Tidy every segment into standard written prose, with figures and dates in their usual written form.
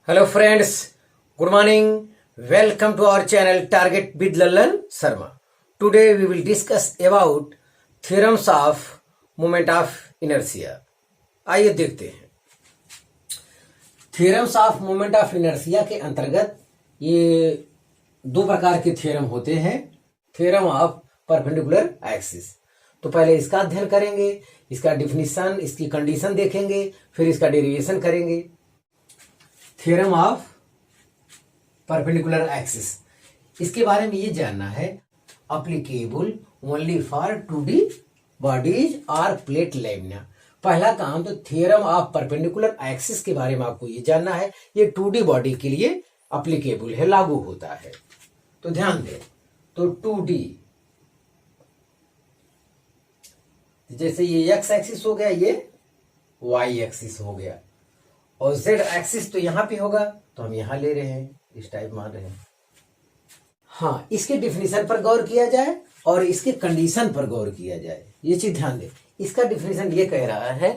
Hello friends, good morning. Welcome to our channel Target with Lallan Sharma. Today we will discuss about theorems of moment of inertia. आइए देखते हैं। Theorems of moment of inertia के अंतर्गत ये दो प्रकार के थ्योरम होते हैं। थ्योरम ऑफ परपेंडिकुलर एक्सिस, तो पहले इसका अध्ययन करेंगे, इसका डिफिनीशन, इसकी कंडीशन देखेंगे, फिर इसका डेरिवेशन करेंगे। थ्योरम ऑफ परपेंडिकुलर एक्सिस, इसके बारे में ये जानना है applicable only for 2D bodies और प्लेट लैमिना। पहला काम तो थ्योरम ऑफ परपेंडिकुलर एक्सिस के बारे में आपको ये जानना है, ये 2D बॉडी के लिए अप्लीकेबल है, लागू होता है। तो ध्यान दें, तो 2D जैसे ये एक्स एक्सिस हो गया, ये वाई एक्सिस हो गया, और जेड एक्सिस तो यहां पे होगा, तो हम यहां ले रहे हैं, इस टाइप मान रहे हैं। हाँ, इसके डिफिनीशन पर गौर किया जाए और इसके कंडीशन पर गौर किया जाए, ये चीज ध्यान दें। इसका डिफिनीशन ये कह रहा है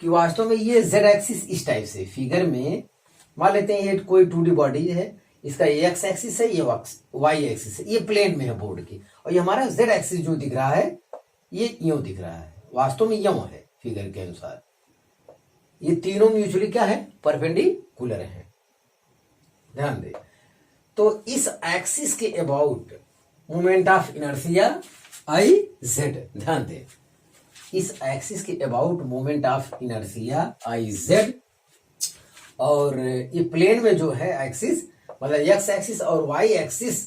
कि वास्तव में ये जेड एक्सिस इस टाइप से फिगर में मान लेते हैं, ये कोई 2D बॉडी है, इसका ये एक्स एक्सिस है, ये वाई एक्सिस है, ये प्लेन में है बोर्ड की, और ये हमारा जेड एक्सिस जो दिख रहा है ये यूं दिख रहा है, वास्तव में यूं है फिगर के अनुसार। ये तीनों म्यूचुअली क्या है, परपेंडिकुलर है, ध्यान दे। तो इस एक्सिस के about moment of inertia I Z, ध्यान दे, इस एक्सिस के about moment of inertia I Z, और ये प्लेन में जो है एक्सिस, मतलब एक्स एक्सिस और वाई एक्सिस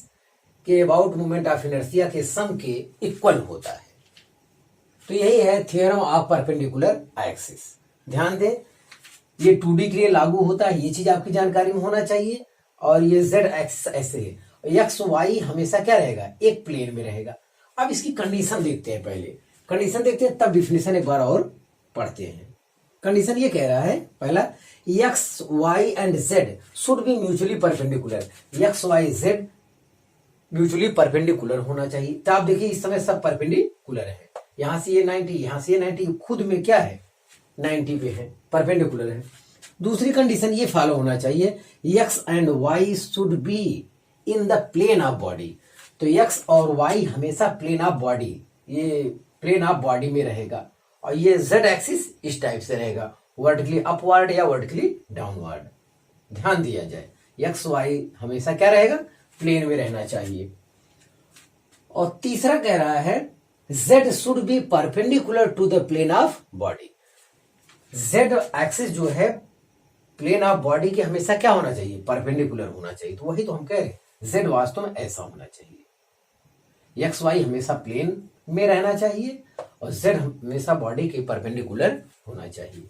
के अबाउट मोमेंट ऑफ इनर्शिया के सम के इक्वल होता है। तो यही है थ्योरम ऑफ परपेंडिकुलर एक्सिस। ध्यान दें, ये 2D के लिए लागू होता है, ये चीज आपकी जानकारी में होना चाहिए। और ये जेड एक्सिस ऐसे है, एक्स वाई हमेशा क्या रहेगा, एक प्लेन में रहेगा। अब इसकी कंडीशन देखते हैं, पहले कंडीशन देखते हैं, तब डिफिनेशन एक बार और पढ़ते हैं। कंडीशन ये कह रहा है, पहला, X Y and Z should be mutually perpendicular. X Y Z mutually perpendicular होना चाहिए। तो आप देखिए इस समय सब परपेंडिकुलर है, यहां से ये 90, यहां से ये 90, खुद में क्या है 90 पे है, परपेंडिकुलर है। दूसरी कंडीशन ये फॉलो होना चाहिए, X and Y should be in the plane of body. तो एक्स और वाई हमेशा प्लेन ऑफ बॉडी, ये प्लेन ऑफ बॉडी में रहेगा, और ये जेड एक्सिस इस टाइप से रहेगा, वर्टिकली अपवर्ड या वर्टिकली डाउनवर्ड। ध्यान दिया जाए, एक्स वाई हमेशा क्या रहेगा, प्लेन में रहना चाहिए। और तीसरा कह रहा है, Z should be perpendicular to the plane of body. Z axis जो है प्लेन ऑफ बॉडी के हमेशा क्या होना चाहिए, परपेंडिकुलर होना चाहिए। तो वही तो हम कह रहे हैं, जेड वास्तव में ऐसा होना चाहिए, एक्स वाई हमेशा प्लेन में रहना चाहिए, और जेड हमेशा बॉडी के परपेंडिकुलर होना चाहिए।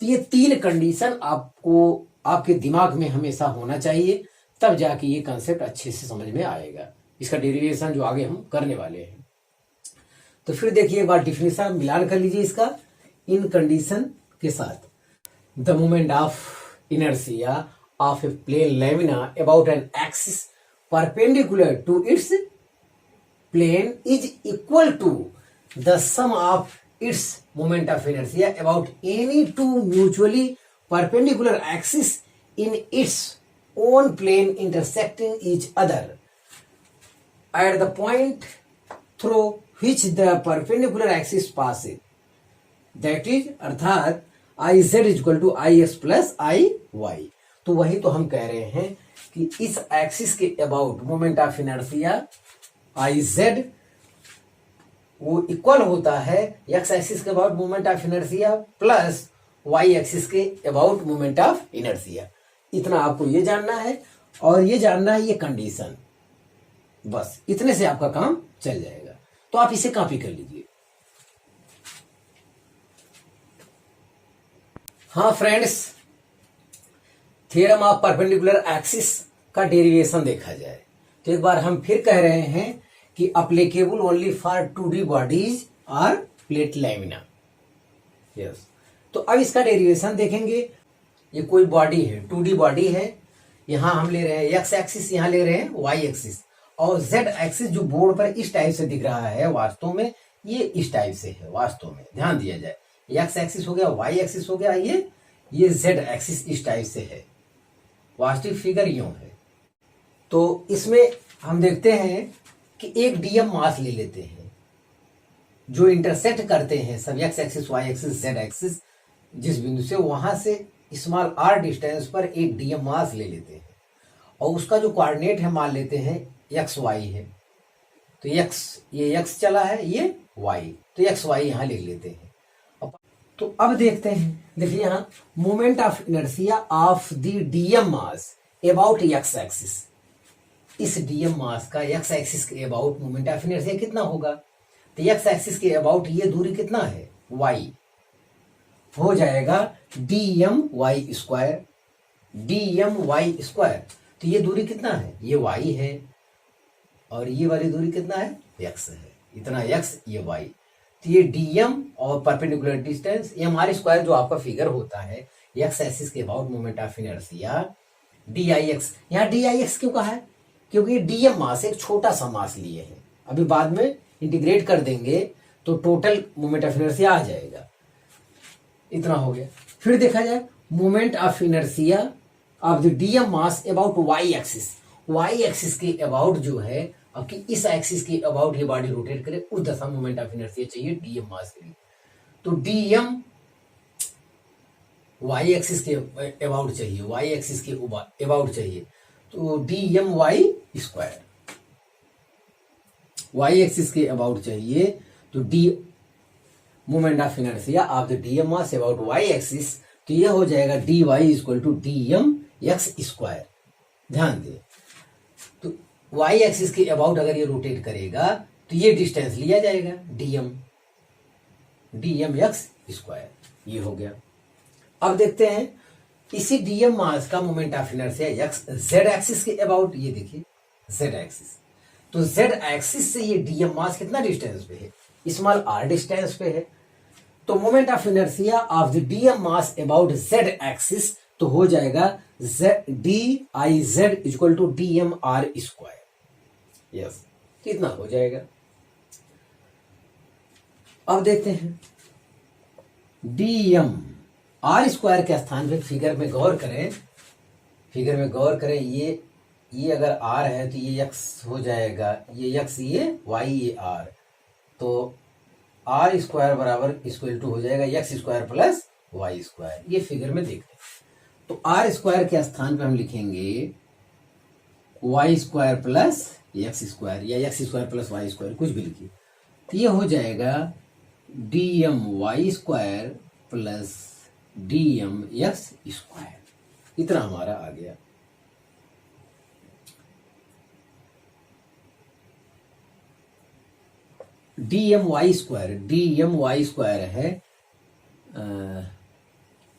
तो ये तीन कंडीशन आपको आपके दिमाग में हमेशा होना चाहिए, तब जाके ये कंसेप्ट अच्छे से समझ में आएगा। इसका डेरिवेशन जो आगे हम करने वाले हैं। तो फिर देखिए एक बार डिफिनेशन मिलान कर लीजिए इसका इन कंडीशन के साथ। The moment of inertia of a plane lamina about an axis perpendicular to its plane is equal to the sum of its moment of inertia about any two mutually perpendicular axes in its own plane intersecting each other at the point through which the perpendicular axis passes, that is अर्थात I Z equal to I X plus I Y. तो वही तो हम कह रहे हैं कि इस एक्सिस के about moment of inertia I Z वो इक्वल होता है एक्स एक्सिस के about moment of inertia plus Y axis के अबाउट मोमेंट ऑफ इनर्शिया। इतना आपको ये जानना है, और ये जानना है ये कंडीशन, बस इतने से आपका काम चल जाएगा। तो आप इसे कॉपी कर लीजिए। हाँ friends, theorem of perpendicular axis का डेरिवेशन देखा जाए, तो एक बार हम फिर कह रहे हैं कि applicable only for 2D bodies और प्लेट लैमिना। यस, तो अब इसका डेरिवेशन देखेंगे। ये कोई बॉडी है, 2D बॉडी है, यहां हम ले रहे हैं एक्स एक्सिस, यहां ले रहे हैं वाई एक्सिस, और जेड एक्सिस जो बोर्ड पर इस टाइप से दिख रहा है, वास्तव में ये इस टाइप से है। वास्तव में ध्यान दिया जाए, एक्स एक्सिस हो गया, वाई एक्सिस हो गया, ये जेड एक्सिस इस टाइप से है। पॉजिटिव फिगर यूं है। तो इसमें हम देखते हैं कि एक डीएम मास ले लेते हैं जो इंटरसेक्ट करते हैं सब X axis, Y axis, Z axis, जिस बिंदु से वहां से स्मॉल आर डिस्टेंस पर एक डीएम मास ले लेते हैं और उसका जो कोऑर्डिनेट है मान लेते हैं एक्स वाई है। तो एक्स, ये एक्स चला है, ये वाई, तो एक्स वाई यहां लिख लेते हैं। तो अब देखते हैं, देखिए यहाँ moment of inertia of the DM mass about X axis. इस डीएम मास का एक्स एक्सिस के अबाउट मोमेंट ऑफ इनर्शिया कितना होगा? तो एक्स एक्सिस के अबाउट ये दूरी कितना है? वाई। हो जाएगा DM Y square, DM Y square. तो ये दूरी कितना है? ये वाई है और ये वाली दूरी कितना है? एक्स है। इतना एक्स, ये वाई। तो ये डीएम और perpendicular distance M R square जो आपका फिगर होता है एक्स एक्सिस के about moment of inertia D I X. यहाँ डी आई एक्स क्यों कहा है? क्योंकि डीएम मास एक छोटा सा मास लिए है, अभी बाद में इंटीग्रेट कर देंगे तो टोटल मोमेंट ऑफ इनर्शिया आ जाएगा। इतना हो गया। फिर देखा जाए moment of inertia of the DM mass about Y axis. Y axis के अबाउट जो है, अब कि इस एक्सिस के अबाउट ये बॉडी रोटेट करे, उस दशा मोमेंट ऑफ इनर्शिया चाहिए डीएम मास के लिए। तो डीएम वाई एक्सिस के अबाउट चाहिए, वाई एक्सिस के अबाउट चाहिए, तो DM Y square. Y axis के अबाउट चाहिए तो D moment of inertia of the DM mass about Y axis, तो ये हो जाएगा D Y equal to DM X square. ध्यान दे, तो वाई एक्सिस के अबाउट अगर ये रोटेट करेगा तो ये डिस्टेंस लिया जाएगा डीएम एक्स स्क्वायर। ये हो गया। अब देखते हैं इसी डीएम मास का moment of inertia x Z axis के अबाउट। ये देखिए जेड एक्सिस, तो जेड एक्सिस से ये डीएम मास कितना डिस्टेंस पे है? स्मॉल आर डिस्टेंस पे है। तो moment of inertia of the DM mass about Z axis तो हो जाएगा D I Z equal to DM R square. Yes, कितना हो जाएगा? अब देखते हैं डीएम आर स्क्वायर के स्थान पे फिगर में गौर करें, फिगर में गौर करें। ये अगर आर है तो ये एक्स हो जाएगा, ये एक्स, ये वाई, ये आर। तो आर स्क्वायर बराबर इक्वल टू हो जाएगा X square plus Y square. ये फिगर में देख लें। तो आर स्क्वायर के स्थान पे हम लिखेंगे Y square plus X square या X square plus Y square, कुछ भी लिखिए। तो ये हो जाएगा DM Y square plus DM X square. इतना हमारा आ गया। डीएम वाई स्क्वायर है,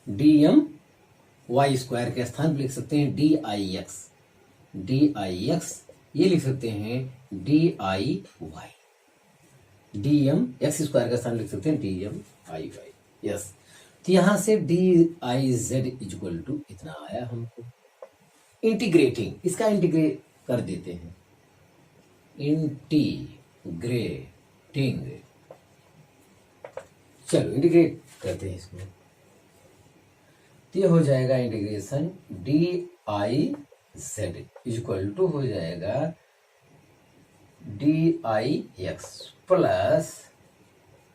डीएम वाई स्क्वायर के स्थान पर लिख सकते हैं डी आई एक्स, ये लिख सकते हैं D I Y. DM X square का स्थान लिख सकते हैं डीएम आई वाई। यस, तो यहां से D I Z equal to इतना आया हमको। इंटीग्रेटिंग, इसका इंटीग्रेट कर देते हैं, इंटीग्रेटिंग, चलो इंटीग्रेट करते हैं इसको। तो ये हो जाएगा integration D I Z equal to हो जाएगा D I X plus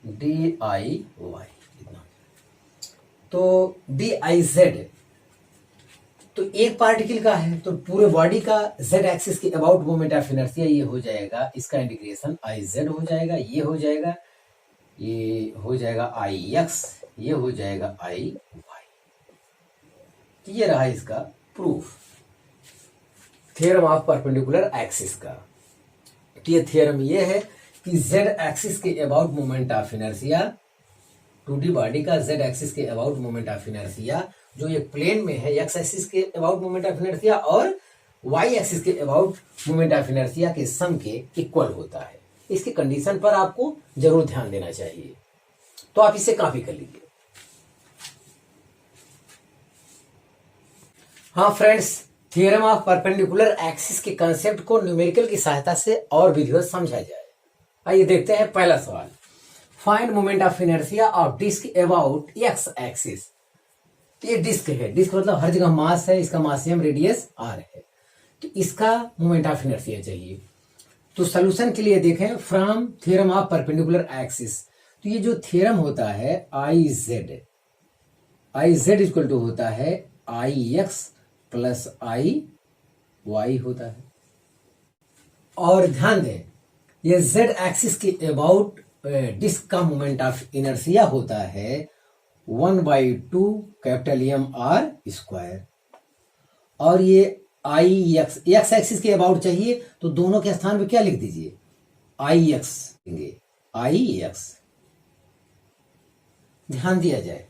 D I Y. इतना तो डी आई जेड तो एक पार्टिकल का है, तो पूरे बॉडी का जेड एक्सिस के अबाउट मोमेंट ऑफ इनर्शिया ये हो जाएगा, इसका इंटीग्रेशन आई जेड हो जाएगा, ये हो जाएगा, ये हो जाएगा आई एक्स, ये हो जाएगा आई वाई। तो ये रहा इसका proof, theorem of perpendicular axis का। तो ये थ्योरम ये है कि जेड एक्सिस के about moment of inertia, 2D body का जेड एक्सिस के अबाउट मोमेंट ऑफ इनर्शिया जो एक प्लेन में है, एक्स एक्सिस के अबाउट मोमेंट ऑफ इनर्शिया और वाई एक्सिस के अबाउट मोमेंट ऑफ इनर्शिया के सम के इक्वल होता है। इसकी कंडीशन पर आपको जरूर ध्यान देना चाहिए। तो आप इसे कॉपी कर लीजिए। हाँ friends, theorem of perpendicular axis के कंसेप्ट को न्यूमेरिकल की सहायता से और विधिवत समझा जाए। आइए देखते हैं पहला सवाल। Find moment of inertia of disc about X axis. तो ये डिस्क है, डिस्क मतलब हर जगह मास है, इसका मास m रेडियस r है, तो इसका मोमेंट ऑफ इनर्शिया चाहिए। तो सॉल्यूशन के लिए देखें from theorem of perpendicular axis, तो ये जो थ्योरम होता है आई जेड इक्वल टू होता है I X plus I Y होता है। और ध्यान दें ये जेड एक्सिस के अबाउट डिस्क का मोमेंट ऑफ इनर्शिया होता है 1/2 कैपिटल एम आर स्क्वायर। और ये आई एक्स एक्सिस के अबाउट चाहिए तो दोनों के स्थान पे क्या लिख दीजिए आई एक्स देंगे, आई एक्स। ध्यान दिया जाए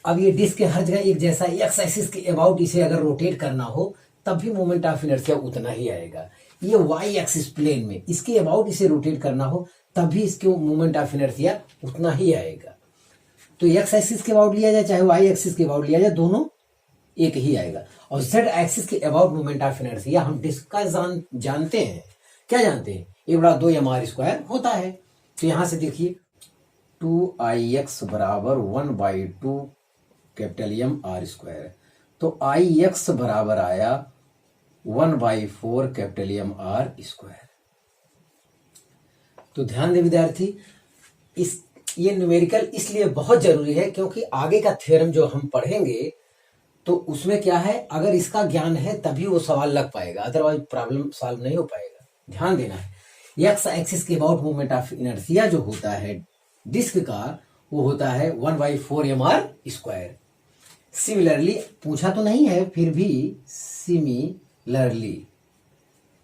अब ये डिस्क के हर जगह एक जैसा एक्स एक्सिस के अबाउट इसे अगर रोटेट करना हो तब भी मोमेंट ऑफ इनर्शिया उतना ही आएगा। ये वाई एक्सिस प्लेन में इसके अबाउट इसे रोटेट करना हो तब भी इसके मोमेंट ऑफ इनर्शिया उतना ही आएगा। तो एक्स एक्सिस के अबाउट लिया जाए चाहे वाई एक्सिस के अबाउट लिया जाए दोनों एक ही आएगा। और जेड एक्सिस के अबाउट मोमेंट ऑफ इनर्शिया हम डिस्क का जानते हैं, क्या जानते हैं, 1/2 mr स्क्वायर होता है। तो यहां से देखिए 2ix बराबर 1/2 कैपिटल एम आर स्क्वायर, तो आई एक्स बराबर आया 1/4 कैपिटल एम आर स्क्वायर। तो ध्यान दें विद्यार्थी ये न्यूमेरिकल इसलिए बहुत जरूरी है क्योंकि आगे का थ्योरम जो हम पढ़ेंगे तो उसमें क्या है, अगर इसका ज्ञान है तभी वो सवाल लग पाएगा, अदरवाइज प्रॉब्लम सॉल्व नहीं हो पाएगा। ध्यान देना है एक्स एक्सिस के अबाउट मोमेंट ऑफ इनर्शिया जो होता है डिस्क का वो होता है 1/4 mr स्क्वायर। सिमिलरली पूछा तो नहीं है फिर भी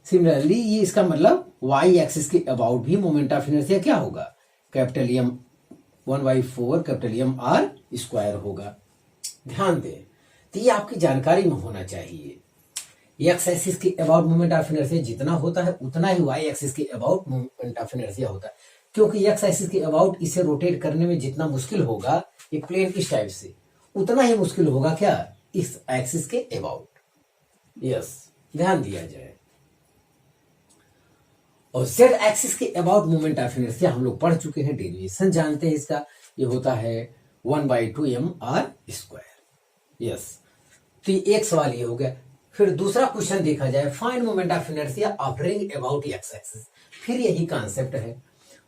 सिमिलरली ये इसका मतलब वाई एक्सिस के अबाउट भी मोमेंट ऑफ इनर्शिया क्या होगा capital M 1/4 capital M R square होगा। ध्यान दें तो ये आपकी जानकारी में होना चाहिए। एक्स एक्सिस के अबाउट मोमेंट ऑफ इनर्शिया जितना होता है उतना ही वाई एक्सिस के अबाउट मोमेंट ऑफ इनर्शिया होता है, क्योंकि एक्स एक्सिस के अबाउट इसे रोटेट करने में जितना मुश्किल होगा ये प्लेन इस टाइप से उतना ही मुश्किल होगा क्या इस एक्सिस के अबाउट। यस ध्यान दिया जाए। और जेड एक्सिस के अबाउट मोमेंट ऑफ इनर्शिया हम लोग पढ़ चुके हैं, डेरिवेशन जानते हैं इसका, ये होता है 1/2 mr स्क्वायर। यस तो एक सवाल ये हो गया। फिर दूसरा क्वेश्चन देखा जाए find moment of inertia of ring about X axis. फिर यही कॉन्सेप्ट है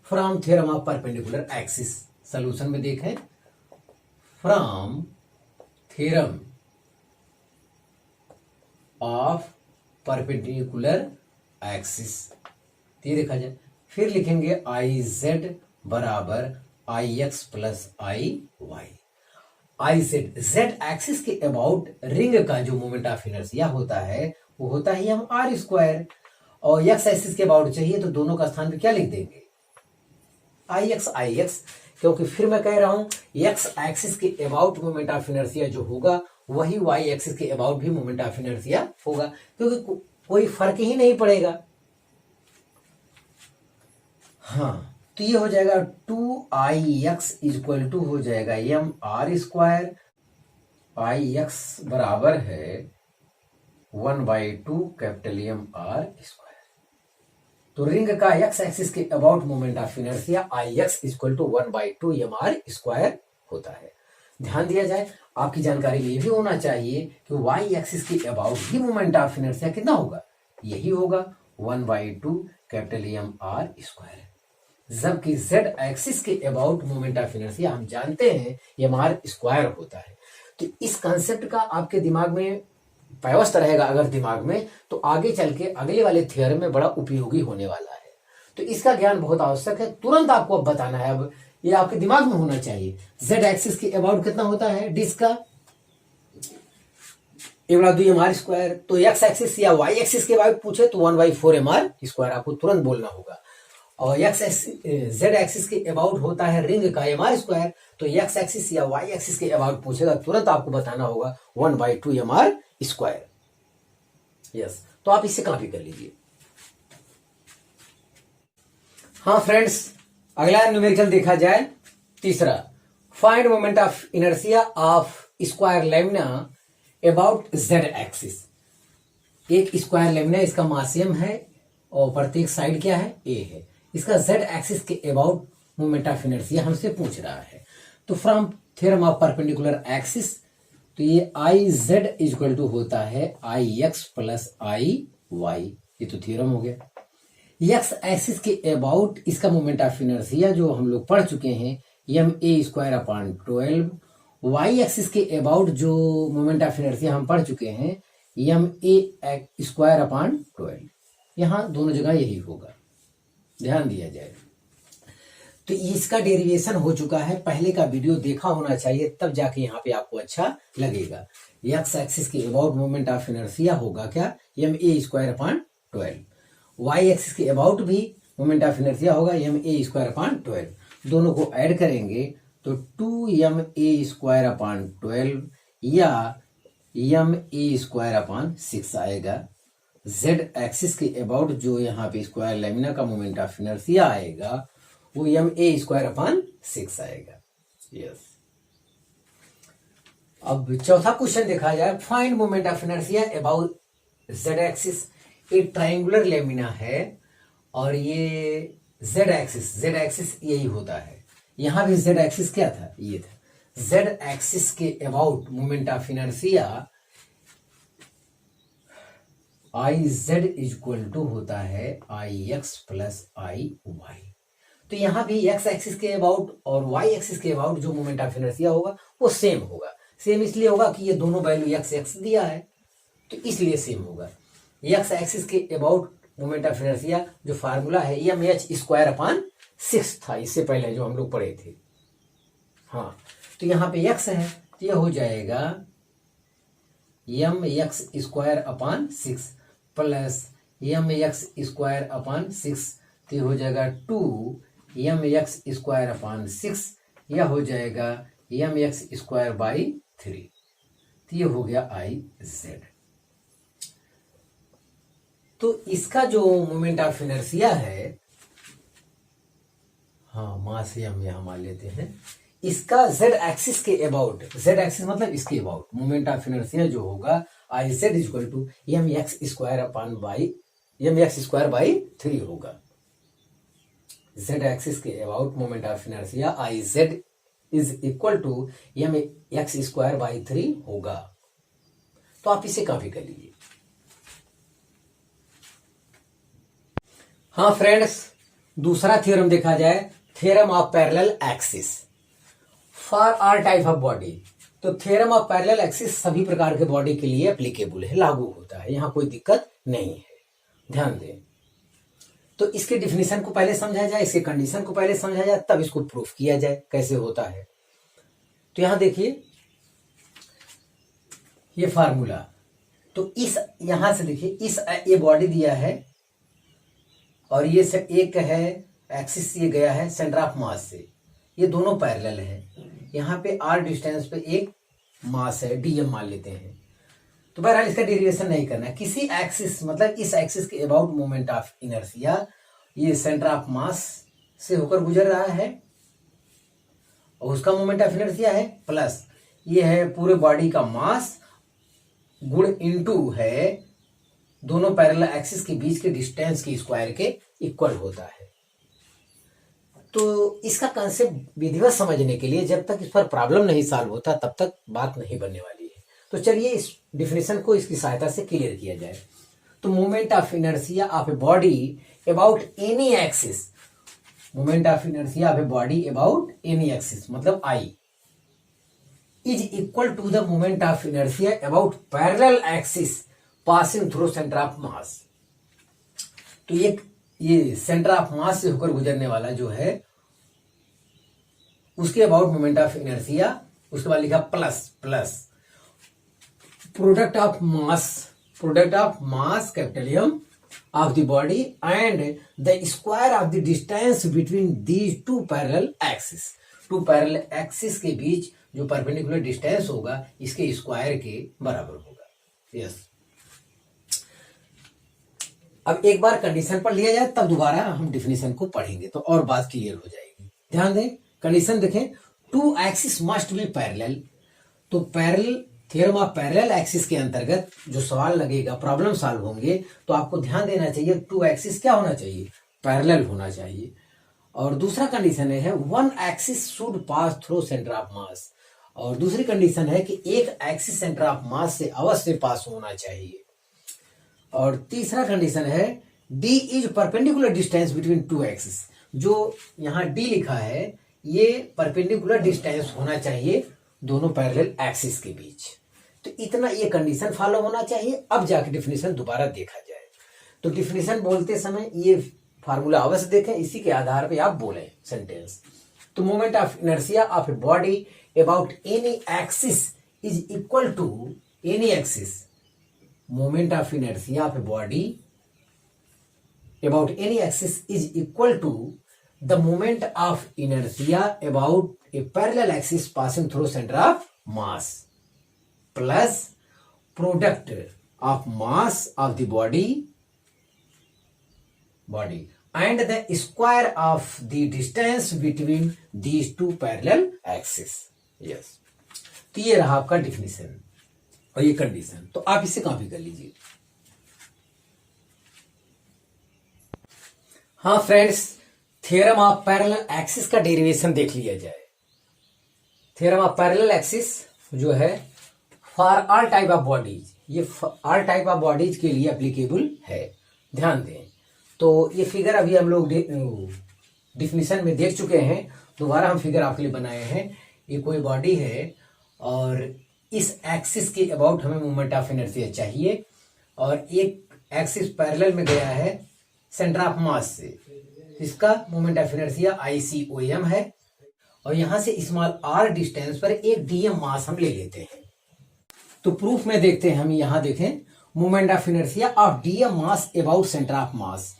from theorem of perpendicular axis. Solution में देखें from theorem of perpendicular axis ये देखा जाए। फिर लिखेंगे आई जेड बराबर I X plus I Y. I Z Z axis के अबाउट रिंग का जो मोमेंट ऑफ इनर्शिया होता है वो होता है हम आर स्क्वायर, और एक्स एक्सिस के अबाउट चाहिए तो दोनों का स्थान पे क्या लिख देंगे आई एक्स, क्योंकि फिर मैं कह रहा हूं एक्स एक्सिस के अबाउट मोमेंट ऑफ इनर्शिया जो होगा वही वाई एक्सिस के अबाउट भी मोमेंट ऑफ इनर्शिया होगा, क्योंकि कोई फर्क ही नहीं पड़ेगा। हाँ तो ये हो जाएगा 2ix इक्वल टू हो जाएगा M R square, I X बराबर है 1/2 कैपिटल एम आर स्क्वायर। तो रिंग का एक्स एक्सिस के about moment of inertia I X equal to 1/2 M R square होता है। ध्यान दिया जाए आपकी जानकारी में ये भी होना चाहिए कि वाई एक्सिस के अबाउट भी मोमेंट ऑफ इनर्शिया कितना होगा, यही होगा 1/2 कैपिटल एम आर स्क्वायर। जबकि जेड एक्सिस के अबाउट मोमेंट ऑफ इनर्शिया हम जानते हैं एम आर स्क्वायर होता है। तो इस कॉन्सेप्ट का आपके दिमाग में व्यवस्था रहेगा अगर दिमाग में, तो आगे चल के अगले वाले थ्योरम में बड़ा उपयोगी होने वाला है। तो इसका ज्ञान बहुत आवश्यक है, तुरंत आपको अब बताना है, अब ये आपके दिमाग में होना चाहिए। जेड एक्सिस के अबाउट कितना होता है डिस्क का 1/2 mr स्क्वायर, तो एक्स एक्सिस या वाई एक्सिस के अबाउट पूछे तो 1/4 mr स्क्वायर आपको तुरंत बोलना होगा। और जेड एक्सिस के अबाउट होता है रिंग का एम आर स्क्वायर, तो एक्स एक्सिस या वाई एक्सिस के अबाउट पूछेगा तुरंत आपको बताना होगा 1/2 mr स्क्वायर। यस तो आप इसे कॉपी कर लीजिए। हाँ फ्रेंड्स अगला न्यूमेरिकल देखा जाए तीसरा, find moment of inertia of square lamina about Z axis. एक स्क्वायर लेमिना इसका मास m है और प्रत्येक साइड क्या है a है, इसका जेड एक्सिस के अबाउट मोमेंट ऑफ इनर्शिया हमसे पूछ रहा है। तो from theorem of perpendicular axis तो ये आई जेड इक्वल टू होता है I X plus I Y. ये तो थ्योरम हो गया। एक्स एक्सिस के अबाउट इसका मोमेंट ऑफ इनर्शिया जो हम लोग पढ़ चुके हैं M A square upon 12। Y axis के अबाउट जो मोमेंट ऑफ इनर्शिया हम पढ़ चुके हैं एम ए स्क्वायर अपॉन 12। यहां दोनों जगह यही होगा, ध्यान दिया जाए। तो इसका डेरिवेशन हो चुका है, पहले का वीडियो देखा होना चाहिए, तब जाके यहाँ पे आपको अच्छा लगेगा। एक्स एक्सिस के अबाउट मोमेंट ऑफ इनर्शिया होगा क्या, M A square upon 12। Y axis के अबाउट भी मोमेंट ऑफ इनर्शिया होगा एम ए स्क्वायर अपॉन 12। दोनों को ऐड करेंगे तो 2 ma स्क्वायर अपॉन 12 या एम ए स्क्वायर अपॉन 6 आएगा। जेड एक्सिस के अबाउट जो यहाँ पे स्क्वायर लेमिना का मोमेंट ऑफ इनर्शिया आएगा वो एम ए स्क्वायर अपॉन 6 आएगा। यस। अब चौथा क्वेश्चन देखा जाए, find moment of inertia about Z axis. एक ट्रायंगुलर लेमिना है और ये जेड एक्सिस यही होता है। यहां भी जेड एक्सिस क्या था, ये था। जेड एक्सिस के about moment of inertia I Z equal to होता है I X plus I Y. तो यहां भी एक्स एक्सिस के अबाउट और वाई एक्सिस के अबाउट जो मोमेंट ऑफ इनर्शिया होगा वो सेम होगा। सेम इसलिए होगा कि ये दोनों वैल्यू एक्स एक्स दिया है, तो इसलिए सेम होगा। एक्स एक्सिस के अबाउट मोमेंट ऑफ इनर्शिया जो फार्मूला है एम एच स्क्वायर अपॉन 6 था, इससे पहले जो हम लोग पढ़े थे। हाँ, तो यहाँ पे एक्स है तो ये हो जाएगा M X square upon 6 plus M X square upon 6, तो ये हो जाएगा 2 एम एक्स स्क्वायर अपॉन 6, यह हो जाएगा एम एक्स स्क्वायर बाई 3। तो ये हो गया आई जेड। तो इसका जो मोमेंट ऑफ इनर्शिया है, हाँ मास हम यहां मान लेते हैं, इसका जेड एक्सिस के अबाउट, जेड एक्सिस मतलब इसके अबाउट मोमेंट ऑफ इनर्शिया जो होगा I Z equal to M X square upon by M X square by 3 होगा। जेड एक्सिस के about moment of inertia I Z is equal to M X square by 3 होगा। तो आप इसे copy कर लीजिए। हाँ फ्रेंड्स, दूसरा थ्योरम देखा जाए, theorem of parallel axis for all type of body. तो थ्योरम ऑफ पैरेलल एक्सिस सभी प्रकार के बॉडी के लिए एप्लीकेबल है, लागू होता है, यहां कोई दिक्कत नहीं है, ध्यान दें। तो इसके डिफिनीशन को पहले समझा जाए, इसके कंडीशन को पहले समझा जाए, तब इसको प्रूफ किया जाए कैसे होता है। तो यहां देखिए ये फार्मूला, तो इस यहां से देखिए इस ये बॉडी दिया है और ये से एक है एक्सिस, ये गया है सेंटर ऑफ मास से, ये दोनों पैरेलल है। यहाँ पे आर डिस्टेंस पे एक मास है, डीएम मान लेते हैं। तो बहरहाल इसका डेरिवेशन नहीं करना है। किसी एक्सिस मतलब इस एक्सिस के अबाउट मोमेंट ऑफ इनर्शिया ये सेंटर ऑफ मास से होकर गुजर रहा है और उसका मोमेंट ऑफ इनर्शिया है, प्लस ये है पूरे बॉडी का मास गुण इनटू है दोनों पैरेलल एक्सिस के बीच के डिस्टेंस के स्क्वायर के इक्वल होता है। तो इसका कंसेप्ट विधिवत समझने के लिए जब तक इस पर प्रॉब्लम नहीं सॉल्व होता तब तक बात नहीं बनने वाली है। तो चलिए इस डिफिनेशन को इसकी सहायता से क्लियर किया जाए। तो moment of inertia of a body about any axis, moment of inertia of a body about any axis मतलब I is equal to the moment of inertia about parallel axis passing through centre of mass. तो ये centre of मास से होकर गुजरने वाला जो है उसके अबाउट मोमेंट ऑफ इनर्शिया, उसके बाद लिखा plus product of mass capital M of the body and the square of the distance between these two parallel axis. Two parallel axis के बीच जो परपेंडिकुलर डिस्टेंस होगा इसके स्क्वायर के बराबर होगा। यस। अब एक बार कंडीशन पढ़ लिया जाए तब दोबारा हम डिफिनेशन को पढ़ेंगे तो और बात क्लियर हो जाएगी। ध्यान दें, कंडीशन देखें, two axis must be parallel. तो parallel theorem of parallel axis के अंतर्गत जो सवाल लगेगा, प्रॉब्लम सॉल्व होंगे, तो आपको ध्यान देना चाहिए टू एक्सिस क्या होना चाहिए, पैरेलल होना चाहिए। और दूसरा कंडीशन है one axis should pass through centre of मास, और दूसरी कंडीशन है कि एक एक्सिस सेंटर ऑफ मास से अवश्य पास होना चाहिए। और तीसरा कंडीशन है D is perpendicular distance between two axis. जो यहाँ D लिखा है ये परपेंडिकुलर डिस्टेंस होना चाहिए दोनों पैरेलल एक्सिस के बीच। तो इतना ये कंडीशन फॉलो होना चाहिए। अब जाके डिफिनेशन दोबारा देखा जाए। तो डिफिनेशन बोलते समय ये फार्मूला अवश्य देखें, इसी के आधार पे आप बोलें सेंटेंस। तो moment of inertia of a body about any axis is equal to any axis. Moment of inertia of a body about any axis is equal to the moment of inertia about a parallel axis passing through centre of mass plus product of mass of the body and the square of the distance between these two parallel axes. Yes. तो ये रहा आपका definition और ये condition. तो आप इसे copy कर लीजिए। हाँ friends, theorem of parallel axis का डेरिवेशन देख लिया जाए। थ्योरम ऑफ पैरेलल एक्सिस जो है for all type of bodies, ये ऑल टाइप ऑफ बॉडीज के लिए एप्लीकेबल है। ध्यान दें। तो ये फिगर अभी हम लोग डिफिनीशन में देख चुके हैं। दोबारा हम फिगर आपके लिए बनाए हैं। ये कोई बॉडी है और इस एक्सिस के अबाउट हमें मोमेंट ऑफ इनर्शिया चाहिए और एक एक्सिस पैरेलल में गया है सेंटर ऑफ मास से। इसका मोमेंट ऑफ इनर्शिया ICOM है और यहां से स्मॉल r डिस्टेंस पर एक dm मास हम ले लेते हैं। तो प्रूफ में देखते हैं। हम यहां देखें moment of inertia of dm mass about centre of mass.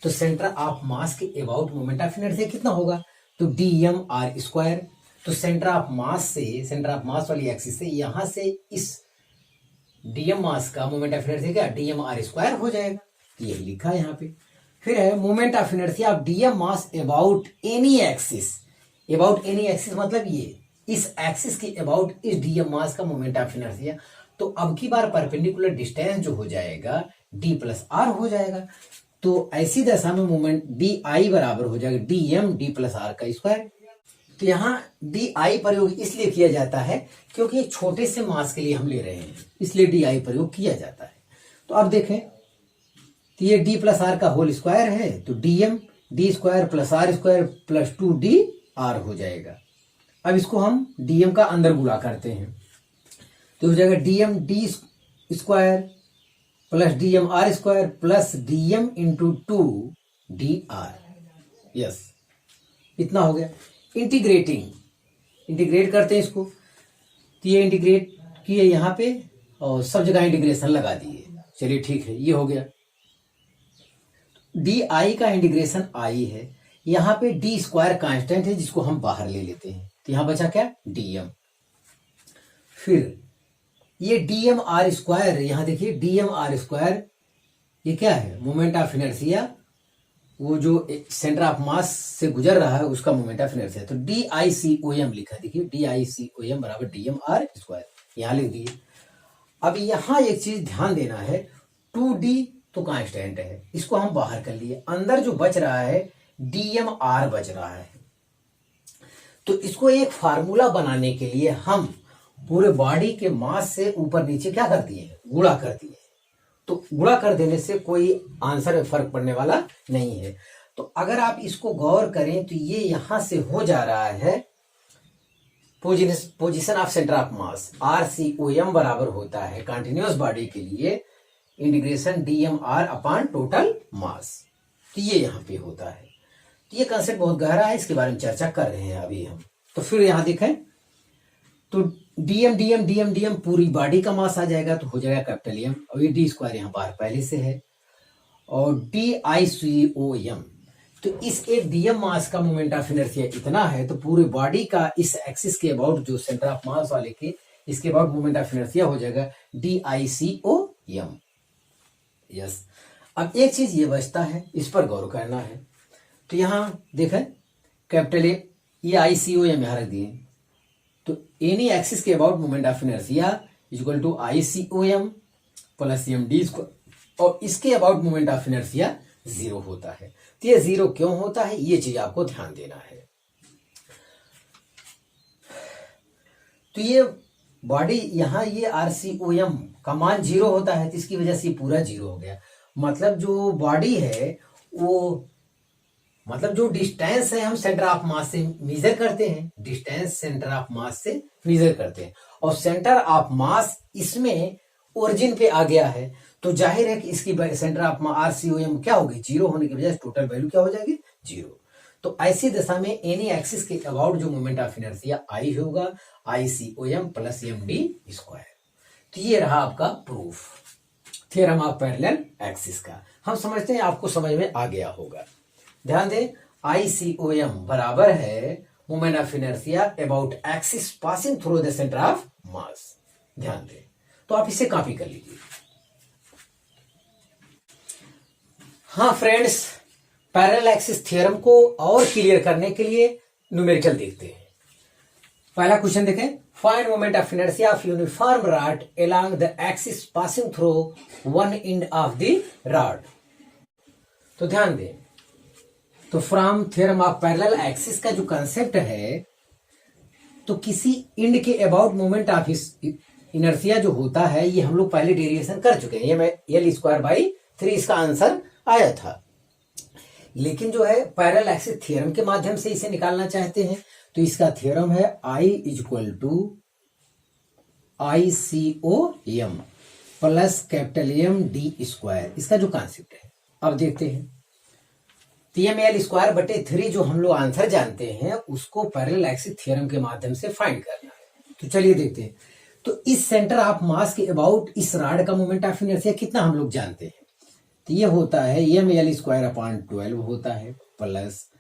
तो सेंटर ऑफ मास के अबाउट मोमेंट ऑफ इनर्शिया कितना होगा? तो dm_r²। तो सेंटर ऑफ मास से, सेंटर ऑफ मास वाली एक्सिस से यहां से इस dm मास का मोमेंट ऑफ इनर्शिया क्या dm_r² हो जाएगा। ये लिखा है यहाँ पे। फिर है moment of inertia of dm mass about any axis. About any axis मतलब ये इस एक्सिस के अबाउट इस dm मास का मोमेंट ऑफ इनर्शिया। तो अब की बार परपेंडिकुलर डिस्टेंस जो हो जाएगा d+r हो जाएगा। तो ऐसी दशा में मोमेंट di बराबर हो जाएगा dm_d+r²। तो यहाँ di प्रयोग इसलिए किया जाता है क्योंकि एक छोटे से मास के लिए हम ले रहे हैं, इसलिए di प्रयोग किया जाता है। तो अब देखें तो ये d+r का होल स्क्वायर है तो dm d² + r² + 2dr हो जाएगा। अब इसको हम dm का अंदर गुणा करते हैं तो हो जाएगा dm d² + dm_r² + dm × 2dr। Yes, इतना हो गया। इंटीग्रेट करते हैं इसको। तो ये इंटीग्रेट किए यहाँ पे और सब जगह इंटीग्रेशन लगा दिए। चलिए ठीक है, ये हो गया। di का इंटीग्रेशन i है। यहाँ पे d² कांस्टेंट है जिसको हम बाहर ले लेते हैं। तो यहाँ बचा क्या dm। फिर ये dm_r², यहां देखिए dm_r², ये क्या है? मोमेंट ऑफ इनर्शिया, वो जो सेंटर ऑफ मास से गुजर रहा है उसका मोमेंट ऑफ इनर्शिया। तो DICOM लिखा, देखिए DICOM बराबर dm_r², यहां लिख दिए। अब यहां एक चीज ध्यान देना है, 2d तो कांस्टेंट है, इसको हम बाहर कर लिए। अंदर जो बच रहा है dmr बच रहा है। तो इसको एक फार्मूला बनाने के लिए हम पूरे बॉडी के मास से ऊपर नीचे क्या कर दिए? गुणा कर दिए। तो गुणा कर देने से कोई आंसर में फर्क पड़ने वाला नहीं है। तो अगर आप इसको गौर करें तो ये यहां से हो जा रहा है position of centre of mass RCOM बराबर होता है कंटिन्यूअस बॉडी के लिए integration dmr upon total mass. तो ये यहां पे होता है। तो ये कंसेप्ट बहुत गहरा है, इसके बारे में चर्चा कर रहे हैं अभी हम। तो फिर यहां देखें तो dm पूरी बॉडी का मास आ जाएगा तो हो जाएगा कैपिटल M। और ये d² यहाँ बाहर पहले से है और DICOM। तो इस एक dm मास का मोमेंट ऑफ इनर्शिया इतना है तो पूरे बॉडी का इस एक्सिस के अबाउट जो सेंटर ऑफ मास वाले के इसके अबाउट मोमेंट ऑफ इनर्शिया हो जाएगा DICOM। यस, अब एक चीज ये बचता है, इस पर गौर करना है। तो यहाँ देखें कैपिटल A, ये ICOM यहाँ रख दिए। तो एनी एक्सिस के about moment of inertia equal to ICOM + md², और इसके अबाउट मोमेंट ऑफ इनर्शिया 0 होता है। तो ये 0 क्यों होता है, ये चीज आपको ध्यान देना है। तो ये बॉडी यहाँ ये RCOM का मान 0 होता है, तो इसकी वजह से पूरा 0 हो गया। मतलब जो बॉडी है वो, मतलब जो डिस्टेंस है हम सेंटर ऑफ मास से मेजर करते हैं, डिस्टेंस सेंटर ऑफ मास से मेजर करते हैं, और सेंटर ऑफ मास इसमें ओरिजिन पे आ गया है, तो जाहिर है कि इसकी सेंटर ऑफ मास RCOM क्या होगी, 0 होने की वजह से टोटल वैल्यू क्या हो जाएगी, 0। तो ऐसी दशा में एनी एक्सिस के अबाउट जो मोमेंट ऑफ इनर्शिया I होगा, ICOM प्लस MD स्क्वायर। तो ये रहा आपका proof, theorem of parallel axis का। हम समझते हैं आपको समझ में आ गया होगा। ध्यान दें, ICOM बराबर है moment of inertia about axis passing through the centre of मास। ध्यान दें, तो आप इसे कॉपी कर लीजिए। हाँ फ्रेंड्स, पैरेलल एक्सिस थ्योरम को और क्लियर करने के लिए न्यूमेरिकल देखते हैं। पहला क्वेश्चन देखें, find moment of inertia of uniform rod along the axis passing through one end of the rod. तो ध्यान दें, तो from theorem of parallel axis का जो कंसेप्ट है, तो किसी इंड के अबाउट मोमेंट ऑफ इनर्शिया जो होता है, ये हम लोग पहले डेरिवेशन कर चुके हैं, ये मैं L²/3 इसका आंसर आया था। लेकिन जो है पैरेलल एक्सिस थ्योरम के माध्यम से इसे निकालना चाहते हैं, तो इसका थ्योरम है I = ICOM प्लस MD², इसका जो कॉन्सेप्ट है। अब देखते हैं, L²/3 जो हम लोग आंसर जानते हैं, उसको पैरेलल एक्सिस थ्योरम के माध्यम से फाइंड करना है। तो चलिए देखते हैं। तो इस सेंटर ऑफ मास के अबाउट इस रॉड का मोमेंट ऑफ इनर्शिया कितना हम लोग जानते हैं, तो ये होता है mL²/12 होता है, प्लस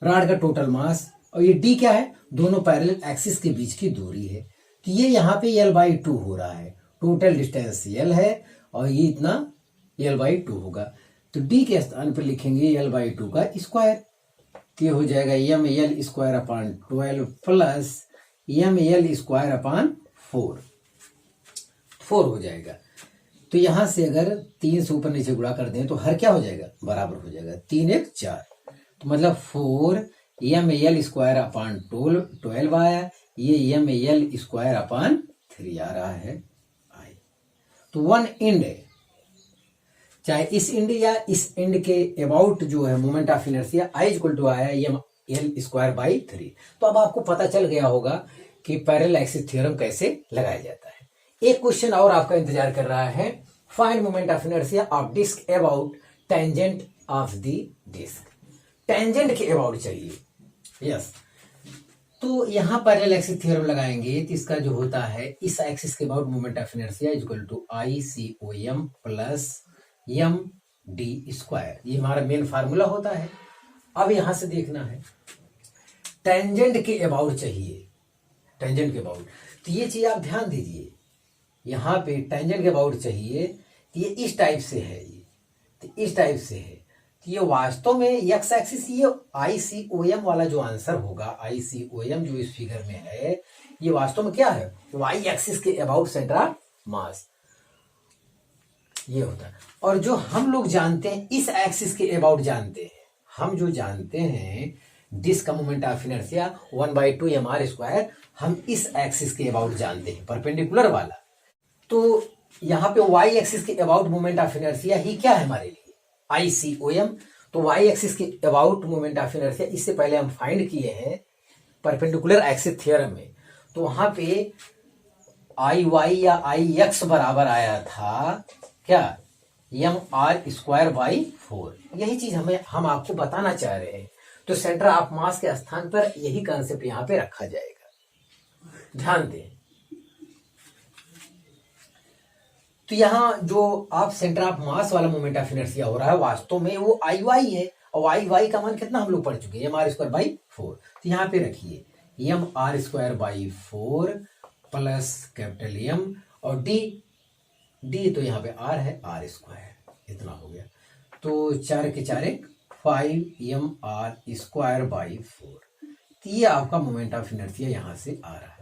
रॉड का टोटल मास, और ये d क्या है, दोनों पैरेलल एक्सिस के बीच की दूरी है। तो ये यहाँ पे L/2 हो रहा है, टोटल डिस्टेंस L है, और ये इतना L/2 होगा। तो d के स्थान पर लिखेंगे L/2 का स्क्वायर, तो ये हो जाएगा mL²/12 प्लस mL²/4 हो जाएगा। तो यहां से अगर 3 से ऊपर नीचे गुणा कर दें तो हर क्या हो जाएगा, बराबर हो जाएगा, 3 1 4, तो मतलब 4 mL²/12 आया, ये mL²/3 आ रहा है I। तो वन इंड है, चाहे इस इंड या इस इंड के अबाउट जो है मोमेंट ऑफ इनर्शिया I = आया mL²/3। तो अब आपको पता चल गया होगा कि पैरेलल एक्सिस थ्योरम कैसे लगाया जाता है। एक क्वेश्चन और आपका इंतजार कर रहा है, find moment of inertia of disc about tangent of the disc. Tangent के अबाउट चाहिए, यस। तो यहां पैरेलल एक्सिस थ्योरम लगाएंगे, तो इसका जो होता है इस एक्सिस के about moment of inertia = ICOM plus MD², ये हमारा मेन फार्मूला होता है। अब यहां से देखना है, टेंजेंट के अबाउट चाहिए, टेंजेंट के अबाउट। तो ये चीज आप ध्यान दीजिए, यहाँ पे टेंजेंट के अबाउट चाहिए, तो ये इस टाइप से है, ये तो इस टाइप से है। तो ये वास्तव में एक्स एक्सिस, ये ICOM वाला जो आंसर होगा, ICOM जो इस फिगर में है, ये वास्तव में क्या है, Y एक्सिस के अबाउट सेंटर ऑफ मास, ये होता है। और जो हम लोग जानते हैं इस एक्सिस के अबाउट जानते हैं, हम जो जानते हैं डिस्क का मोमेंट ऑफ इनर्शिया 1/2 mR², हम इस एक्सिस के अबाउट जानते हैं, परपेंडिकुलर वाला। तो यहाँ पे Y एक्सिस के अबाउट मोमेंट ऑफ इनर्शिया ही क्या है हमारे लिए, ICOM। तो Y एक्सिस के अबाउट मोमेंट ऑफ इनर्शिया इससे पहले हम फाइंड किए हैं परपेंडिकुलर एक्सिस थ्योरम में। तो वहां पे IY या IX बराबर आया था क्या, mR²/4। यही चीज हम आपको बताना चाह रहे हैं। तो सेंटर ऑफ मास के स्थान पर यही कंसेप्ट यहाँ पे रखा जाएगा, ध्यान दें। तो यहाँ जो आप सेंटर ऑफ मास वाला मोमेंट ऑफ इनर्शिया हो रहा है, वास्तव में वो IY है, और IY का मान कितना हम लोग पढ़ चुके हैं, mR²/4। तो यहाँ पे रखिए mR²/4 प्लस M, और D तो यहाँ पे R है, R², इतना हो गया। तो 4 के 4 5 mR²/4। तो ये आपका मोमेंट ऑफ इनर्शिया यहाँ से आ रहा है।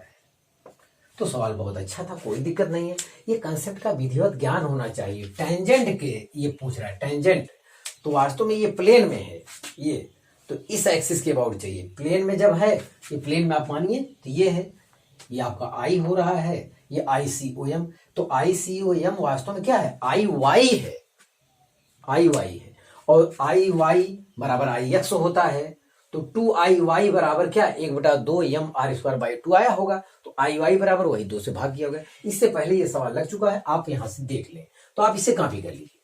तो सवाल बहुत अच्छा था, कोई दिक्कत नहीं है। ये कंसेप्ट का विधिवत ज्ञान होना चाहिए। टेंजेंट के ये पूछ रहा है, टेंजेंट तो वास्तव में ये प्लेन में है, ये तो इस एक्सिस के अबाउट चाहिए। प्लेन में जब है, ये प्लेन में आप मानिए तो ये है, ये आपका आई हो रहा है, ये ICOM। तो ICOM वास्तव में क्या है, IY है, IY है। और IY बराबर IX होता है, तो 2IY बराबर क्या, 1/2 MR²/2 आया होगा। तो IY बराबर वही 2 से भाग किया होगा। इससे पहले ये सवाल लग चुका है, आप यहां से देख लें, तो आप इसे कॉपी कर लीजिए।